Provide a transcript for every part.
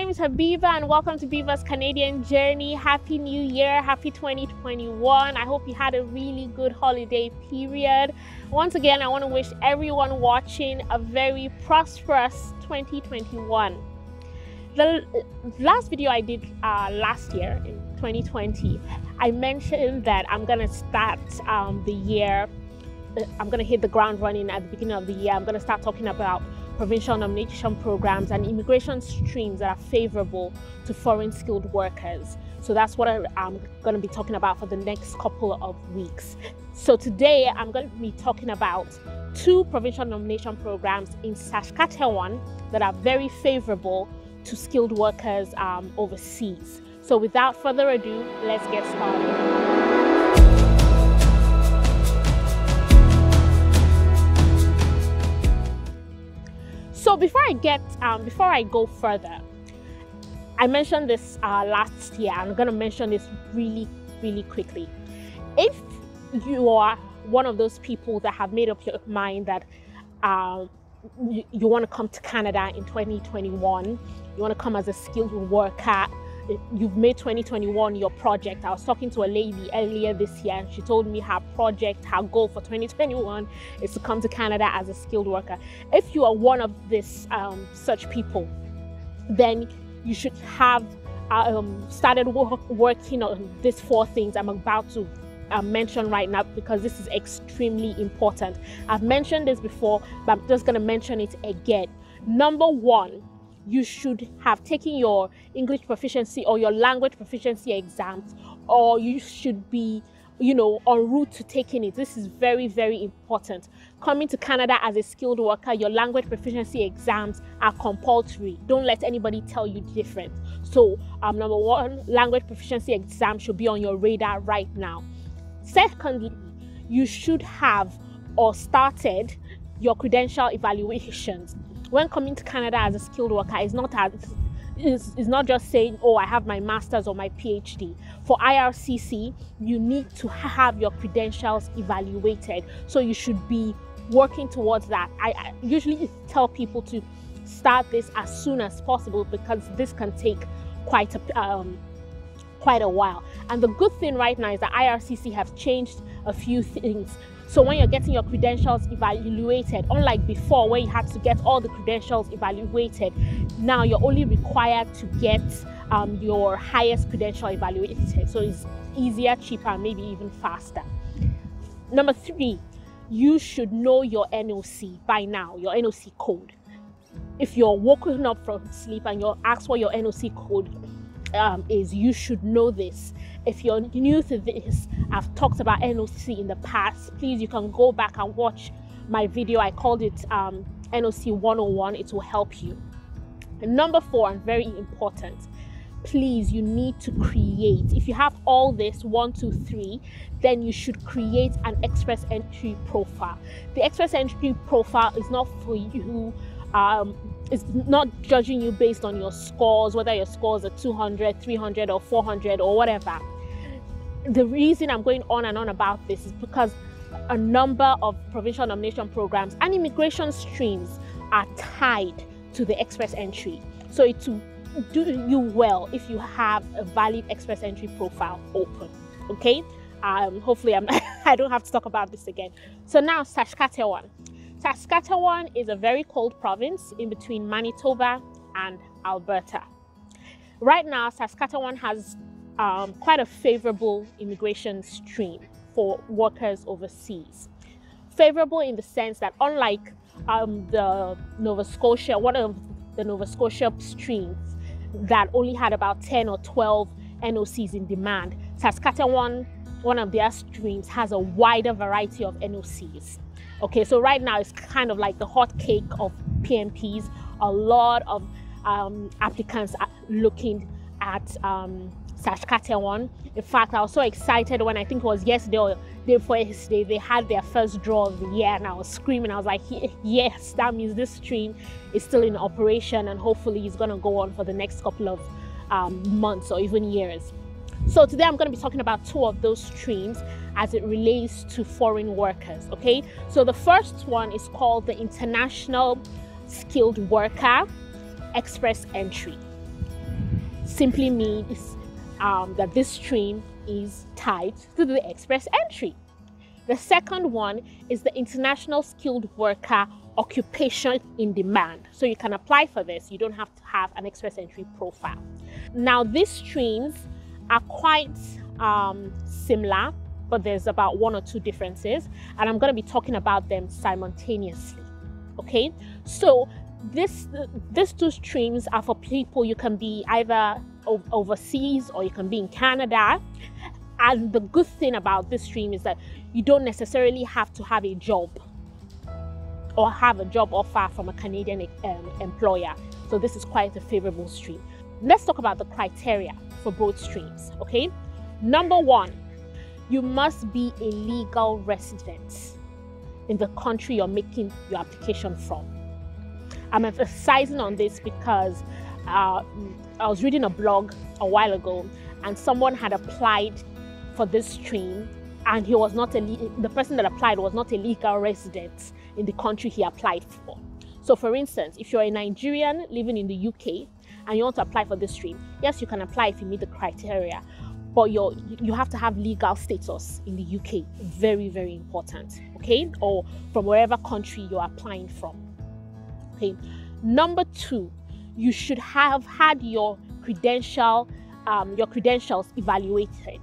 name is Habiba and welcome to Biba's Canadian Journey. Happy New Year, happy 2021. I hope you had a really good holiday period. Once again, I want to wish everyone watching a very prosperous 2021. The last video I did last year in 2020, I mentioned that I'm going to start the year, I'm going to hit the ground running at the beginning of the year. I'm going to start talking about provincial nomination programs and immigration streams that are favorable to foreign skilled workers. So that's what I'm going to be talking about for the next couple of weeks. So today I'm going to be talking about two provincial nomination programs in Saskatchewan that are very favorable to skilled workers overseas. So without further ado, let's get started. So before I go further, I mentioned this last year. I'm going to mention this really quickly. If you are one of those people that have made up your mind that you want to come to Canada in 2021, you want to come as a skilled worker, you've made 2021 your project. I was talking to a lady earlier this year and she told me her project, her goal for 2021 is to come to Canada as a skilled worker. If you are one of this such people, then you should have started working on these four things I'm about to mention right now, because this is extremely important. I've mentioned this before, but I'm just going to mention it again. Number one, you should have taken your English proficiency or your language proficiency exams, or you should be, en route to taking it. This is very important. Coming to Canada as a skilled worker, your language proficiency exams are compulsory. Don't let anybody tell you different. So number one, language proficiency exam should be on your radar right now. Secondly, you should have or started your credential evaluations. When coming to Canada as a skilled worker, it's not just saying, oh, I have my master's or my PhD. For IRCC, you need to have your credentials evaluated. So you should be working towards that. I usually tell people to start this as soon as possible, because this can take quite a while. And the good thing right now is that IRCC have changed a few things. So when you're getting your credentials evaluated, unlike before where you had to get all the credentials evaluated, now you're only required to get your highest credential evaluated. So it's easier, cheaper, maybe even faster. Number three, you should know your NOC by now, your NOC code. If you're waking up from sleep and you're asked what your NOC code is, you should know this. If you're new to this, I've talked about NOC in the past. Please, you can go back and watch my video. I called it NOC 101. It will help you. And number four, and very important, please, you need to create. If you have all this 1, 2, 3, then you should create an express entry profile. The express entry profile is not for you. It's not judging you based on your scores, whether your scores are 200, 300 or 400 or whatever. The reason I'm going on and on about this is because a number of provincial nomination programs and immigration streams are tied to the express entry. So it will do you well if you have a valid express entry profile open. Okay? Hopefully I don't have to talk about this again. So now Saskatchewan. Saskatchewan is a very cold province in between Manitoba and Alberta. Right now, Saskatchewan has quite a favorable immigration stream for workers overseas. Favorable in the sense that unlike the Nova Scotia, one of the Nova Scotia streams that only had about 10 or 12 NOCs in demand, Saskatchewan, one of their streams, has a wider variety of NOCs. Okay, so right now it's kind of like the hot cake of PMPs. A lot of applicants are looking at Saskatchewan. In fact, I was so excited when I think it was yesterday or day before yesterday, they had their first draw of the year, and I was screaming. I was like, yes, that means this stream is still in operation and hopefully it's going to go on for the next couple of months or even years. So today I'm going to be talking about two of those streams as it relates to foreign workers. Okay, so the first one is called the International Skilled Worker Express Entry. simply means that this stream is tied to the express entry. The second one is the International Skilled Worker Occupation in Demand. So you can apply for this. You don't have to have an express entry profile. Now, these streams are quite similar, but there's about 1 or 2 differences, and I'm going to be talking about them simultaneously. Okay, so these 2 streams are for people. You can be either overseas or you can be in Canada. And the good thing about this stream is that you don't necessarily have to have a job or have a job offer from a Canadian employer. So this is quite a favorable stream. Let's talk about the criteria for both streams, okay? Number 1, you must be a legal resident in the country you're making your application from. I'm emphasizing on this because I was reading a blog a while ago, and someone had applied for this stream, and he was not the person that applied was not a legal resident in the country he applied for. So for instance, if you're a Nigerian living in the UK and you want to apply for this stream, yes, you can apply if you meet the criteria, but you have to have legal status in the UK. Very, very important, okay? Or from wherever country you're applying from, okay? Number 2, you should have had your credentials evaluated.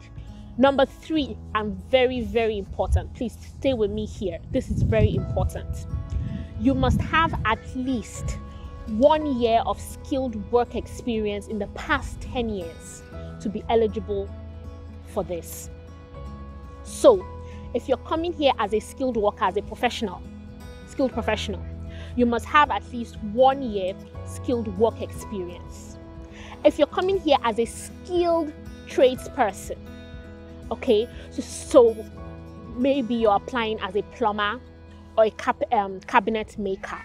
Number 3, and very, very important, please stay with me here. This is very important. You must have at least 1 year of skilled work experience in the past 10 years to be eligible for this. So if you're coming here as a skilled worker, as a skilled professional, you must have at least 1 year skilled work experience. If you're coming here as a skilled tradesperson, okay, so maybe you're applying as a plumber or a cabinet maker.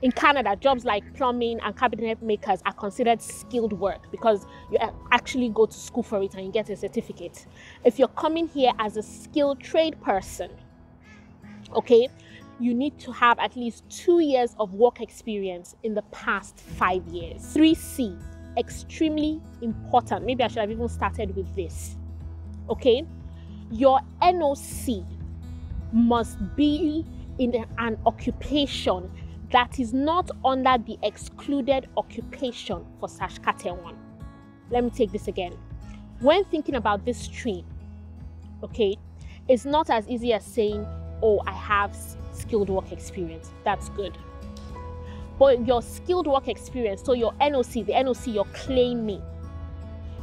In Canada, jobs like plumbing and cabinet makers are considered skilled work because you actually go to school for it and you get a certificate. If you're coming here as a skilled trade person, okay, you need to have at least 2 years of work experience in the past 5 years. 3C, extremely important. Maybe I should have even started with this. Okay, your NOC must be in an occupation that is not under the excluded occupation for Saskatchewan. Let me take this again. When thinking about this stream, okay, it's not as easy as saying, oh, I have skilled work experience. That's good. But your skilled work experience, so your NOC, the NOC you're claiming,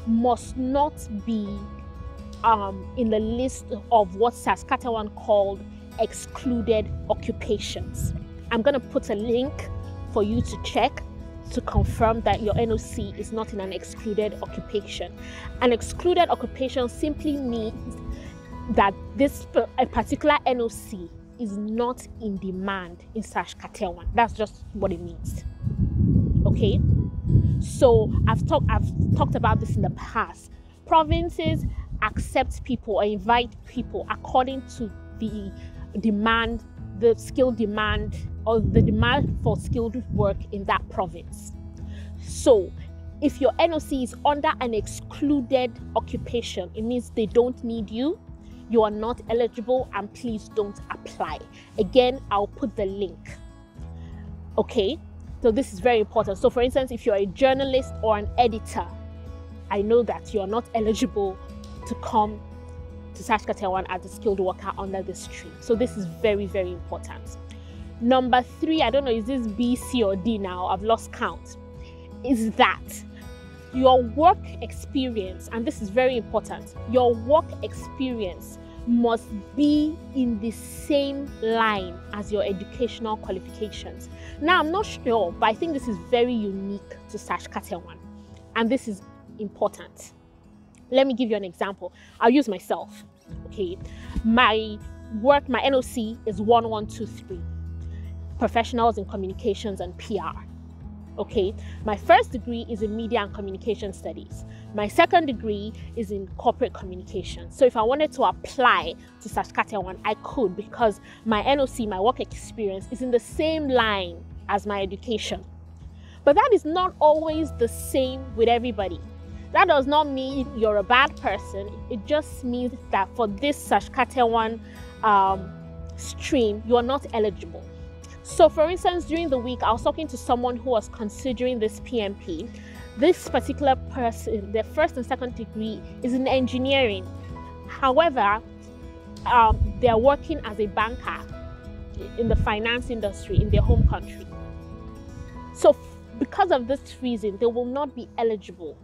must not be in the list of what Saskatchewan called excluded occupations. I'm going to put a link for you to check to confirm that your NOC is not in an excluded occupation. An excluded occupation simply means that a particular NOC is not in demand in Saskatchewan. That's just what it means. Okay? So I've talked about this in the past. Provinces accept people or invite people according to the demand, the skill demand, or the demand for skilled work in that province. So if your NOC is under an excluded occupation, it means they don't need you, you are not eligible, and please don't apply. Again, I'll put the link. Okay, so this is very important. So for instance, if you're a journalist or an editor, I know that you're not eligible to come to Saskatchewan as a skilled worker under this stream. So this is very, very important. Number 3, I don't know, is this B, C, or D now? I've lost count. Is that your work experience, and this is very important, your work experience must be in the same line as your educational qualifications. Now, I'm not sure, but I think this is very unique to Saskatchewan, and this is important. Let me give you an example. I'll use myself. Okay, my NOC is 1123, professionals in communications and PR. Okay, my first degree is in media and communication studies. My second degree is in corporate communication. So if I wanted to apply to Saskatchewan, I could, because my NOC, my work experience, is in the same line as my education. But that is not always the same with everybody. That does not mean you're a bad person. It just means that for this Saskatchewan stream, you are not eligible. So for instance, during the week, I was talking to someone who was considering this PMP. This particular person, their first and second degree is in engineering. However, they're working as a banker in the finance industry in their home country. So because of this reason, they will not be eligible,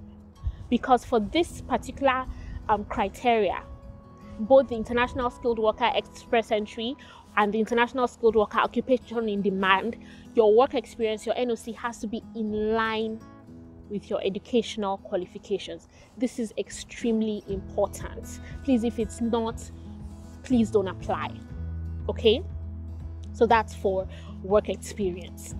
because for this particular criteria, both the International Skilled Worker Express Entry and the International Skilled Worker Occupation in Demand, your work experience, your NOC, has to be in line with your educational qualifications. This is extremely important. Please, if it's not, please don't apply. Okay? So that's for work experience.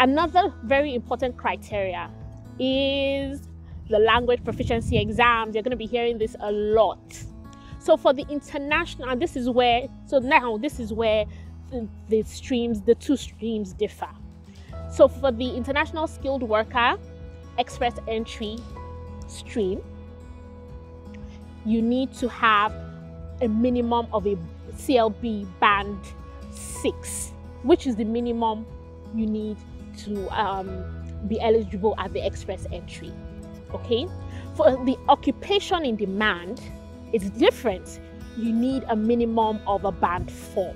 Another very important criteria is the language proficiency exams. You're going to be hearing this a lot. So for the international, and this is where the two streams differ. So for the International Skilled Worker Express Entry stream, you need to have a minimum of a CLB band 6, which is the minimum you need to be eligible at the Express Entry. Okay? For the Occupation in Demand, it's different. You need a minimum of a band 4.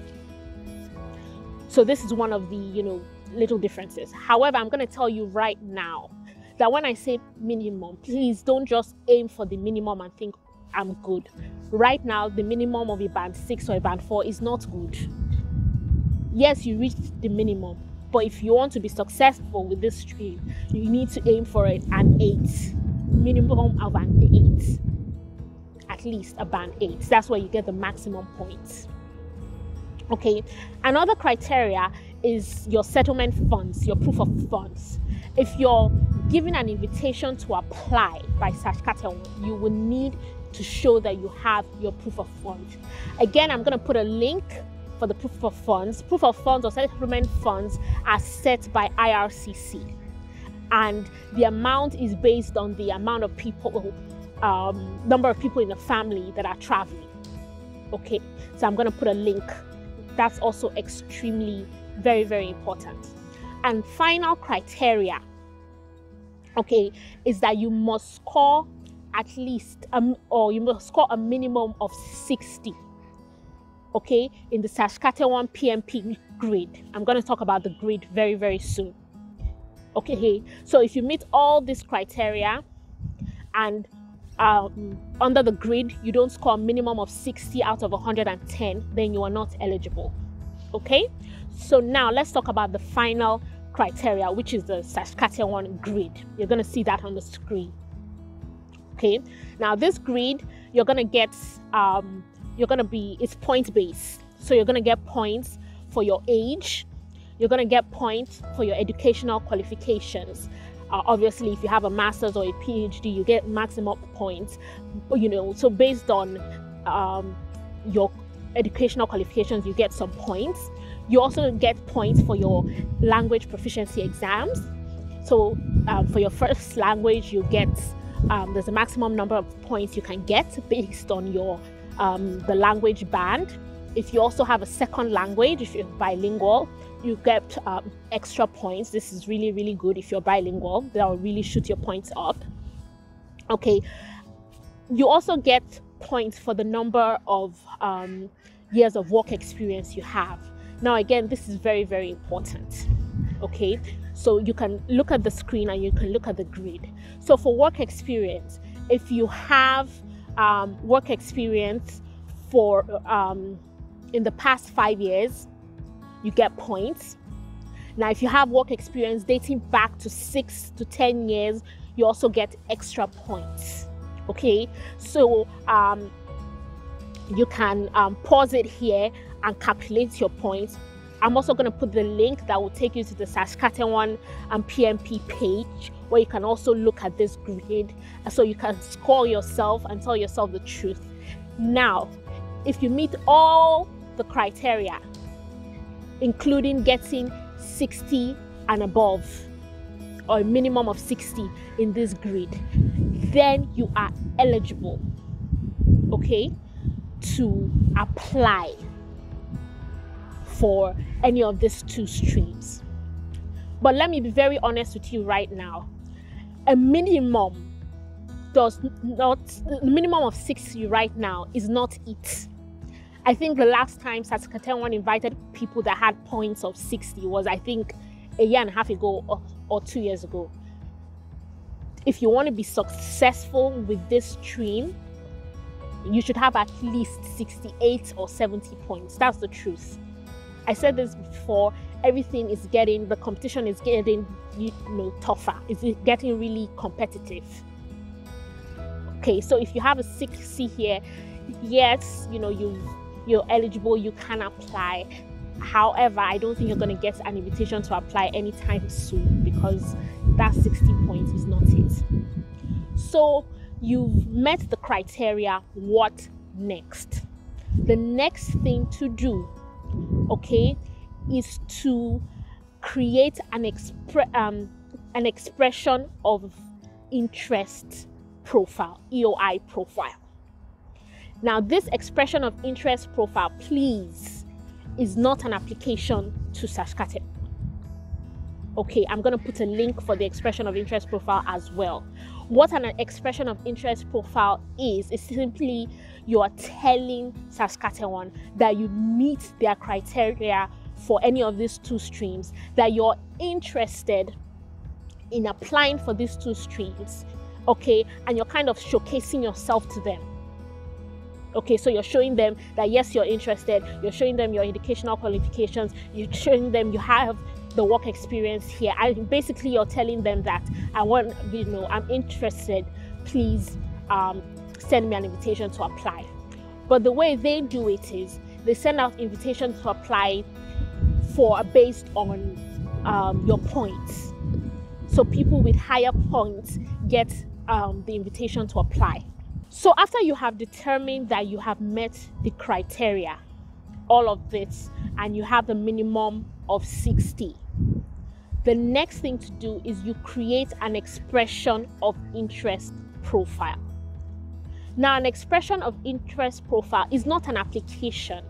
So this is one of the, little differences. However, I'm going to tell you right now that when I say minimum, please don't just aim for the minimum and think I'm good. Right now, the minimum of a band 6 or a band 4 is not good. Yes, you reached the minimum, but if you want to be successful with this stream, you need to aim for an 8, minimum of an 8, at least a band 8. That's where you get the maximum points. Okay, another criteria is your settlement funds, your proof of funds. If you're given an invitation to apply by Saskatchewan, you will need to show that you have your proof of funds. Again, I'm going to put a link for the proof of funds. Proof of funds or settlement funds are set by IRCC, and the amount is based on the amount of people, number of people in the family that are traveling. Okay, so I'm going to put a link. That's also extremely very, very important. And final criteria, okay, is that you must score at least, or you must score a minimum of 60, okay, in the Saskatchewan PMP grid. I'm going to talk about the grid very, very soon. Okay, so if you meet all these criteria and under the grid, you don't score a minimum of 60 out of 110, then you are not eligible. Okay, so now let's talk about the final criteria, which is the Saskatchewan grid. You're going to see that on the screen. Okay, now this grid, you're going to get, it's point based. So you're going to get points for your age. You're going to get points for your educational qualifications. Obviously, if you have a master's or a PhD, you get maximum points. So based on your educational qualifications, you get some points. You also get points for your language proficiency exams. So for your first language, you get there's a maximum number of points you can get based on your the language band. If you also have a second language, if you're bilingual, you get extra points. This is really, really good if you're bilingual. That will really shoot your points up. Okay. You also get points for the number of years of work experience you have. Now, again, this is very, very important. Okay. So you can look at the screen and you can look at the grid. So for work experience, if you have work experience for in the past 5 years, you get points. Now, if you have work experience dating back to 6 to 10 years, you also get extra points. Okay, so you can pause it here and calculate your points. I'm also going to put the link that will take you to the Saskatchewan PMP page, where you can also look at this grid, so you can score yourself and tell yourself the truth. Now, if you meet all the criteria, including getting 60 and above, or a minimum of 60 in this grid, then you are eligible, okay, to apply for any of these two streams. But let me be very honest with you right now. A minimum of 60 right now is not it. I think the last time Saskatchewan invited people that had points of 60 was, I think, a year and a half ago or 2 years ago. If you want to be successful with this stream, you should have at least 68 or 70 points. That's the truth. I said this before, the competition is getting, tougher. It's getting really competitive. Okay, so if you have a 60 here, yes, you're eligible, you can apply. However, I don't think you're going to get an invitation to apply anytime soon, because that 60 points is not it. So you've met the criteria. What next? The next thing to do, okay, is to create an expression of interest profile, EOI profile. Now, this expression of interest profile, please, is not an application to Saskatchewan. Okay, I'm going to put a link for the expression of interest profile as well. What an expression of interest profile is simply you are telling Saskatchewan that you meet their criteria for any of these two streams, that you're interested in applying for these two streams, okay, and you're kind of showcasing yourself to them. Okay, so you're showing them that yes, you're interested, you're showing them your educational qualifications, you're showing them you have the work experience here, and basically you're telling them that I'm interested, please send me an invitation to apply. But the way they do it is they send out invitations to apply based on your points. So people with higher points get the invitation to apply. So after you have determined that you have met the criteria, all of this, and you have the minimum of 60, the next thing to do is you create an expression of interest profile. Now, an expression of interest profile is not an application.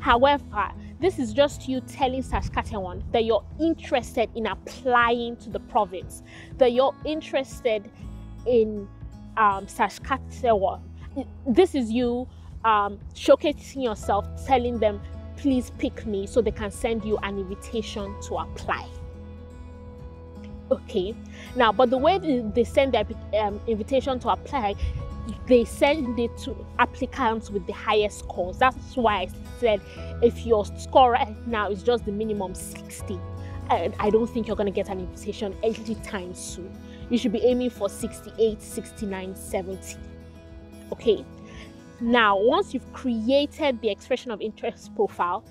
However, this is just you telling Saskatchewan that you're interested in applying to the province, that you're interested in Saskatchewan. This is you showcasing yourself, telling them, please pick me, so they can send you an invitation to apply. Okay, now, but the way they send their invitation to apply, they send it to applicants with the highest scores. That's why I said if your score right now is just the minimum 60, and I don't think you're going to get an invitation anytime soon. You should be aiming for 68, 69, 70. Okay. Now, once you've created the expression of interest profile,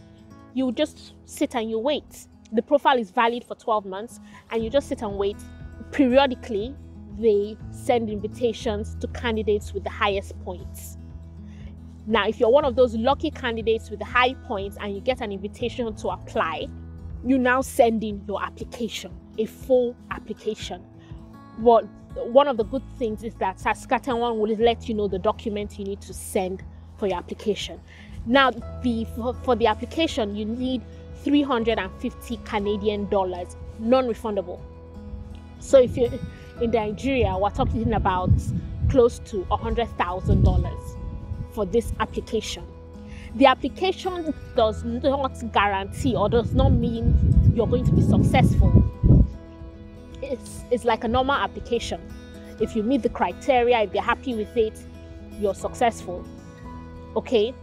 you just sit and you wait. The profile is valid for 12 months, and you just sit and wait. Periodically, they send invitations to candidates with the highest points. Now, if you're one of those lucky candidates with the high points and you get an invitation to apply, you now send in your application, a full application. Well, one of the good things is that Saskatchewan will let you know the document you need to send for your application. Now, for the application, you need 350 Canadian dollars, non-refundable. So if you're in Nigeria, we're talking about close to $100,000 for this application. The application does not guarantee or does not mean you're going to be successful. It's like a normal application. If you meet the criteria, if you're happy with it, you're successful. Okay?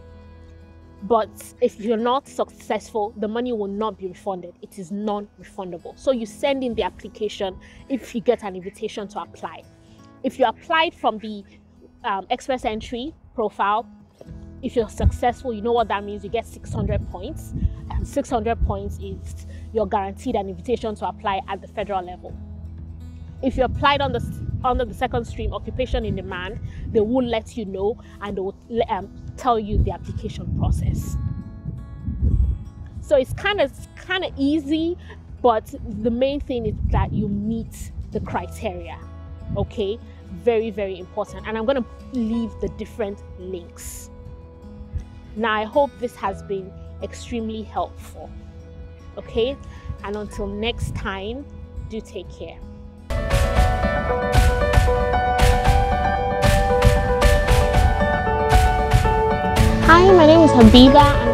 But if you're not successful, the money will not be refunded. It is non-refundable. So you send in the application if you get an invitation to apply. If you applied from the express entry profile, if you're successful, you know what that means. You get 600 points. And 600 points is you're guaranteed an invitation to apply at the federal level. If you applied under the second stream, occupation in demand, they will let you know, and they will tell you the application process. So it's kind of easy, but the main thing is that you meet the criteria. Okay, very, very important. And I'm going to leave the different links. Now, I hope this has been extremely helpful. Okay, and until next time, do take care. Hi, my name is Habiba.